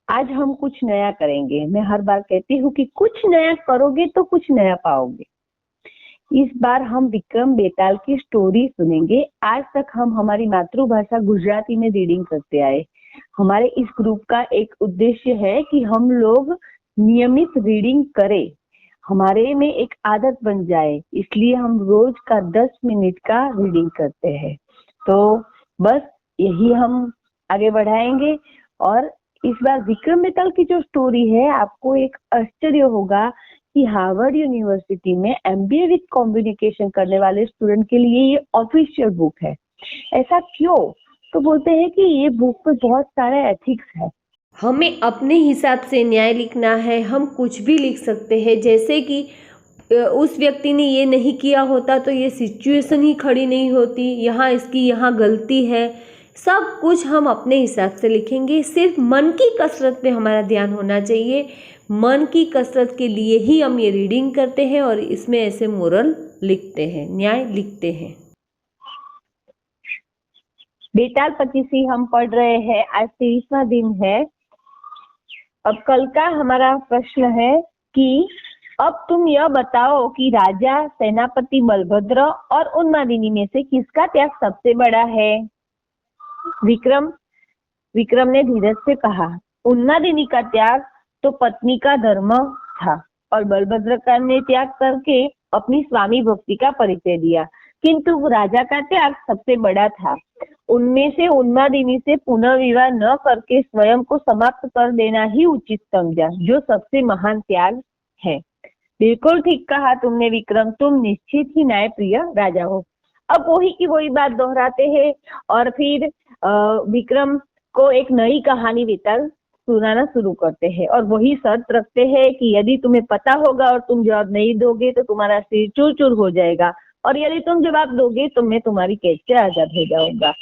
आज हम कुछ नया करेंगे। मैं हर बार कहती हूँ कि कुछ नया करोगे तो कुछ नया पाओगे। इस बार हम विक्रम बेताल की स्टोरी सुनेंगे। आज तक हम हमारी मातृभाषा गुजराती में रीडिंग करते आए। हमारे इस ग्रुप का एक उद्देश्य है कि हम लोग नियमित रीडिंग करें, हमारे में एक आदत बन जाए। इसलिए हम रोज का 10 मिनट का रीडिंग करते हैं। तो बस यही हम आगे बढ़ाएंगे। और इस बार विक्रम बेताल की जो स्टोरी है, आपको एक आश्चर्य होगा कि हार्वर्ड यूनिवर्सिटी में एमबीए विद कम्युनिकेशन करने वाले स्टूडेंट के लिए ये ऑफिशियल बुक है। ऐसा क्यों? तो बोलते हैं कि ये बुक में बहुत सारे एथिक्स है। हमें अपने हिसाब से न्याय लिखना है। हम कुछ भी लिख सकते हैं, जैसे कि उस व्यक्ति ने ये नहीं किया होता तो ये सिचुएशन ही खड़ी नहीं होती, यहाँ इसकी यहाँ गलती है। सब कुछ हम अपने हिसाब से लिखेंगे। सिर्फ मन की कसरत पे हमारा ध्यान होना चाहिए। मन की कसरत के लिए ही हम ये रीडिंग करते हैं और इसमें ऐसे मोरल लिखते हैं, न्याय लिखते हैं। बेताल 25 हम पढ़ रहे हैं। आज 23वां दिन है। अब कल का हमारा प्रश्न है कि अब तुम यह बताओ कि राजा, सेनापति बलभद्र और उन्मादिनी में से किसका त्याग सबसे बड़ा है? विक्रम ने धीरज से कहा, उन्मादिनी का त्याग तो पत्नी का धर्म था और बलभद्र का ने त्याग करके अपनी स्वामी भक्ति का परिचय दिया। किंतु राजा का त्याग सबसे बड़ा था। उनमें से उन्मादिनी से पुनर्विवाह न करके स्वयं को समाप्त कर देना ही उचित समझा, जो सबसे महान त्याग है। बिल्कुल ठीक कहा तुमने विक्रम, तुम निश्चित ही न्यायप्रिय राजा हो। अब वही की वही बात दोहराते हैं और फिर विक्रम को एक नई कहानी बेताल सुनाना शुरू करते हैं और वही शर्त रखते हैं कि यदि तुम्हें पता होगा और तुम जवाब नहीं दोगे तो तुम्हारा सिर चूर चूर हो जाएगा, और यदि तुम जवाब दोगे तो मैं तुम्हारी कैद से आजाद हो जाऊंगा।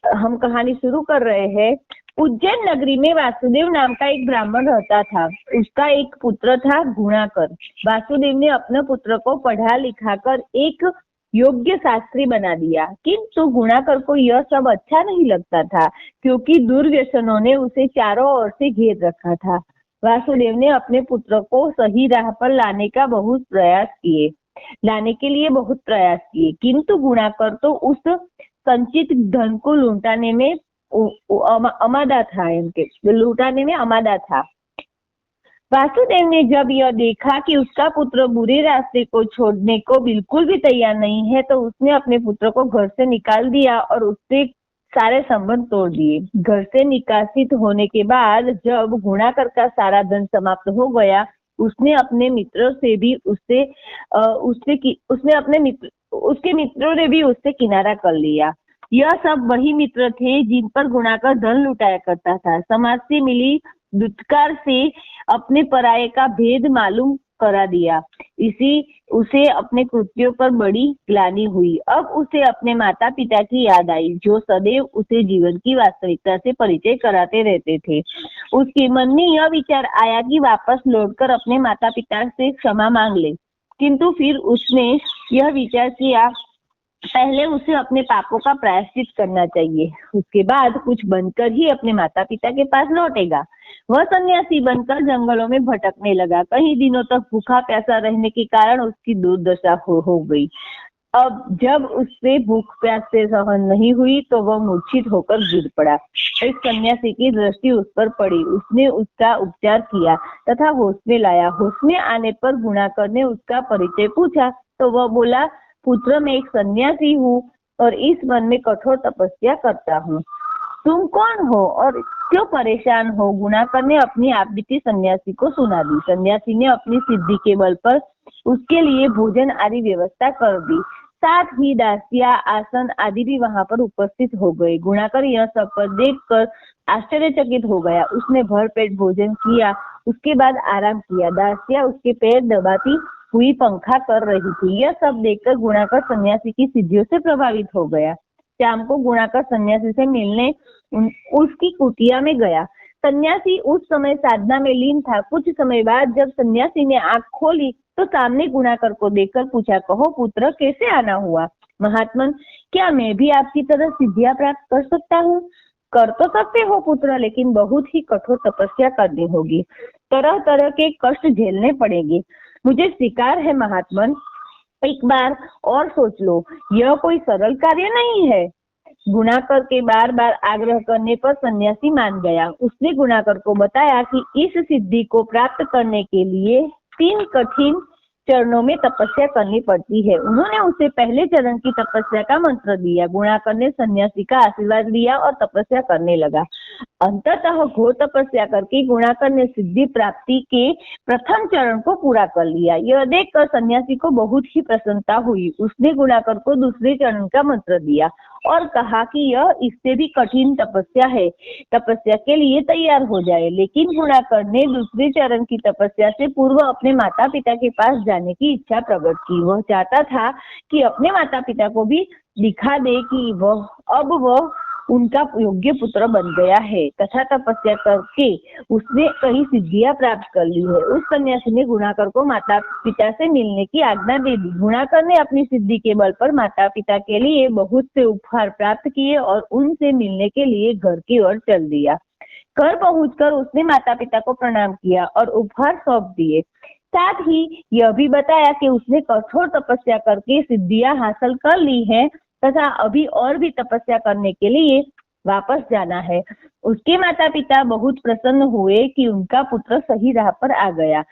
हम कहानी शुरू कर रहे हैं। उज्जैन नगरी में वासुदेव नाम का एक ब्राह्मण रहता था। उसका एक पुत्र था गुणाकर। वासुदेव ने अपने पुत्र को पढ़ा लिखा कर एक योग्य शास्त्री बना दिया, किंतु गुणाकर को यह सब अच्छा नहीं लगता था, क्योंकि दुर्व्यसनों ने उसे चारों ओर से घेर रखा था। वासुदेव ने अपने पुत्र को सही राह पर लाने के लिए बहुत प्रयास किए, किंतु गुणाकर तो उस संचित धन को लूटाने में अमादा था। वासुदेव ने जब यह देखा कि उसका पुत्र बुरे रास्ते को छोड़ने को बिल्कुल भी तैयार नहीं है, तो उसने अपने पुत्र को घर से निकाल दिया और उससे सारे संबंध तोड़ दिए। घर से निकासित होने के बाद जब गुणाकर का सारा धन समाप्त हो गया, उसने अपने मित्रों से भी उसके मित्रों ने भी उससे किनारा कर लिया। यह सब वही मित्र थे जिन पर गुणाकर धन लुटाया करता था। समाज से मिली दुत्कार से अपने पराये का भेद मालूम करा दिया। उसे अपने कृत्यों पर बड़ी ग्लानि हुई। अब उसे अपने माता पिता की याद आई, जो सदैव उसे जीवन की वास्तविकता से परिचय कराते रहते थे। उसके मन में यह विचार आया कि वापस लौटकर अपने माता पिता से क्षमा मांग ले, किंतु फिर उसने यह विचार किया, पहले उसे अपने पापों का प्रायश्चित करना चाहिए, उसके बाद कुछ बनकर ही अपने माता पिता के पास लौटेगा। वह सन्यासी बनकर जंगलों में भटकने लगा। कई दिनों तक भूखा प्यासा रहने के कारण उसकी दुर्दशा हो गई। अब जब उससे भूख प्यास से सहन नहीं हुई तो वह मूर्छित होकर गिर पड़ा। एक सन्यासी की दृष्टि उस पर पड़ी। उसने उसका उपचार किया तथा होश में लाया। होश में आने पर गुणाकर ने उसका परिचय पूछा तो वह बोला, पुत्र, मैं एक सन्यासी हूँ और इस वन में कठोर तपस्या करता हूँ। तुम कौन हो और क्यों परेशान हो? गुणाकर ने अपनी आपबीती सन्यासी को सुना दी। सन्यासी ने अपनी सिद्धि के बल पर उसके लिए भोजन आदि व्यवस्था कर दी। साथ ही दासिया, आसन आदि भी वहां पर उपस्थित हो गए। गुणाकर यह सब पर देखकर आश्चर्यचकित हो गया। उसने भरपेट भोजन किया, उसके बाद आराम किया। दासिया उसके पैर दबाती हुई पंखा कर रही थी। यह सब देखकर गुणाकर सन्यासी की सिद्धियों से प्रभावित हो गया। शाम को गुणाकर सन्यासी से मिलने उसकी कुटिया में गया। सन्यासी उस समय साधना में लीन था। कुछ समय बाद जब सन्यासी ने आंख खोली तो सामने गुणाकर को देखकर पूछा, कहो पुत्र, कैसे आना हुआ? महात्मन, क्या मैं भी आपकी तरह सिद्धियां प्राप्त कर सकता हूँ? कर तो सकते हो पुत्र, लेकिन बहुत ही कठोर तपस्या करनी होगी, तरह तरह के कष्ट झेलने पड़ेंगे। मुझे स्वीकार है महात्मन, एक बार और सोच लो, यह कोई सरल कार्य नहीं है। गुणाकर के बार बार आग्रह करने पर सन्यासी मान गया। उसने गुणाकर को बताया कि इस सिद्धि को प्राप्त करने के लिए 3 कठिन चरणों में तपस्या करनी पड़ती है। उन्होंने उसे पहले चरण की तपस्या का मंत्र दिया। गुणाकर ने सन्यासी का आशीर्वाद लिया और तपस्या करने लगा। अंततः घोर तपस्या करके गुणाकर ने सिद्धि प्राप्ति के प्रथम चरण को पूरा कर लिया। यह देखकर सन्यासी को बहुत ही प्रसन्नता हुई। उसने गुणाकर को दूसरे चरण का मंत्र दिया और कहा कि यह इससे भी कठिन तपस्या है, तपस्या के लिए तैयार हो जाए। लेकिन गुणाकर ने दूसरे चरण की तपस्या से पूर्व अपने माता पिता के पास जाने की इच्छा प्रकट की। वह चाहता था कि अपने माता पिता को भी दिखा दे कि वह उनका योग्य पुत्र बन गया है तथा तपस्या करके उसने कई सिद्धियां प्राप्त कर ली है। उस सन्यासी ने गुणाकर को माता पिता से मिलने की आज्ञा दे दी। गुणाकर ने अपनी सिद्धि के बल पर माता पिता के लिए बहुत से उपहार प्राप्त किए और उनसे मिलने के लिए घर की ओर चल दिया। घर पहुंचकर उसने माता पिता को प्रणाम किया और उपहार सौंप दिए। साथ ही यह भी बताया कि उसने कठोर तपस्या करके सिद्धियां हासिल कर ली है तथा अभी और भी तपस्या करने के लिए वापस जाना है। उसके माता पिता बहुत प्रसन्न हुए कि उनका पुत्र सही राह पर आ गया।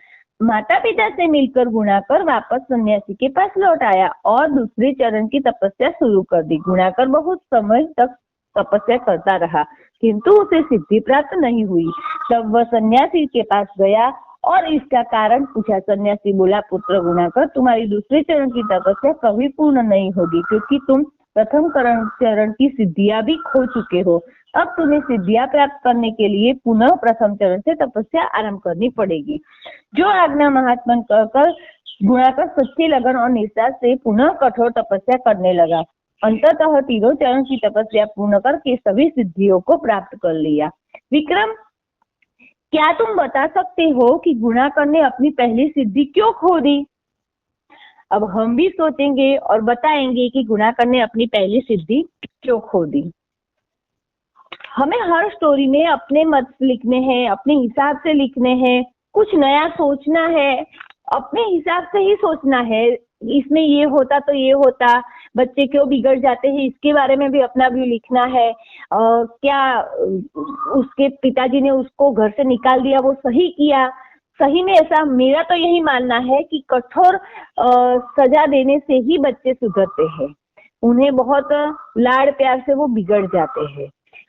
माता पिता से मिलकर गुणाकर वापस सन्यासी के पास लौट आया और दूसरे चरण की तपस्या शुरू कर दी। गुणाकर बहुत समय तक तपस्या करता रहा, किंतु उसे सिद्धि प्राप्त नहीं हुई। तब वह सन्यासी के पास गया और इसका कारण पूछा। सन्यासी बोला, पुत्र गुणाकर, तुम्हारी दूसरे चरण की तपस्या कभी पूर्ण नहीं होगी, क्योंकि तुम प्रथम चरण की सिद्धियां भी खो चुके हो। अब तुम्हें सिद्धियां प्राप्त करने के लिए पुनः प्रथम चरण से तपस्या आरंभ करनी पड़ेगी। जो आज्ञा महात्मन कहकर गुणाकर सच्ची लगन और निष्ठा से पुनः कठोर तपस्या करने लगा। अंततः तीनों चरण की तपस्या पूर्ण करके सभी सिद्धियों को प्राप्त कर लिया। विक्रम, क्या तुम बता सकते हो कि गुणाकर ने अपनी पहली सिद्धि क्यों खो दी? अब हम भी सोचेंगे और बताएंगे कि गुणाकर ने अपनी पहली सिद्धि क्यों खो दी। हमें हर स्टोरी में अपने मत लिखने हैं, अपने हिसाब से लिखने हैं, कुछ नया सोचना है, अपने हिसाब से ही सोचना है। इसमें ये होता तो ये होता, बच्चे क्यों बिगड़ जाते हैं, इसके बारे में भी अपना व्यू लिखना है। क्या उसके पिताजी ने उसको घर से निकाल दिया, वो सही किया? सही में ऐसा मेरा तो यही मानना है कि कठोर सजा देने से ही बच्चे सुधरते हैं। उन्हें बहुत लाड़ प्यार से वो बिगड़ जाते हैं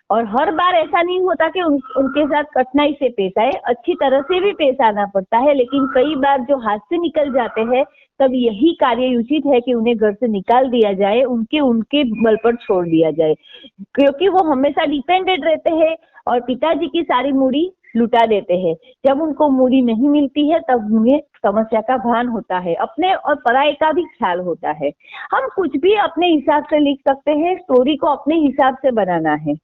और हर बार ऐसा नहीं होता कि उनके साथ कठिनाई से पेश आए, अच्छी तरह से भी पेश आना पड़ता है। लेकिन कई बार जो हाथ से निकल जाते हैं तब यही कार्य उचित है कि उन्हें घर से निकाल दिया जाए, उनके बल पर छोड़ दिया जाए, क्योंकि वो हमेशा डिपेंडेंट रहते हैं और पिताजी की सारी मूड़ी लुटा देते हैं। जब उनको मूड़ी नहीं मिलती है तब उन्हें समस्या का भान होता है, अपने और पराये का भी ख्याल होता है। हम कुछ भी अपने हिसाब से लिख सकते हैं, स्टोरी को अपने हिसाब से बनाना है।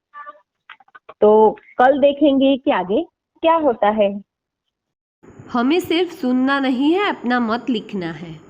तो कल देखेंगे कि आगे क्या होता है। हमें सिर्फ सुनना नहीं है, अपना मत लिखना है।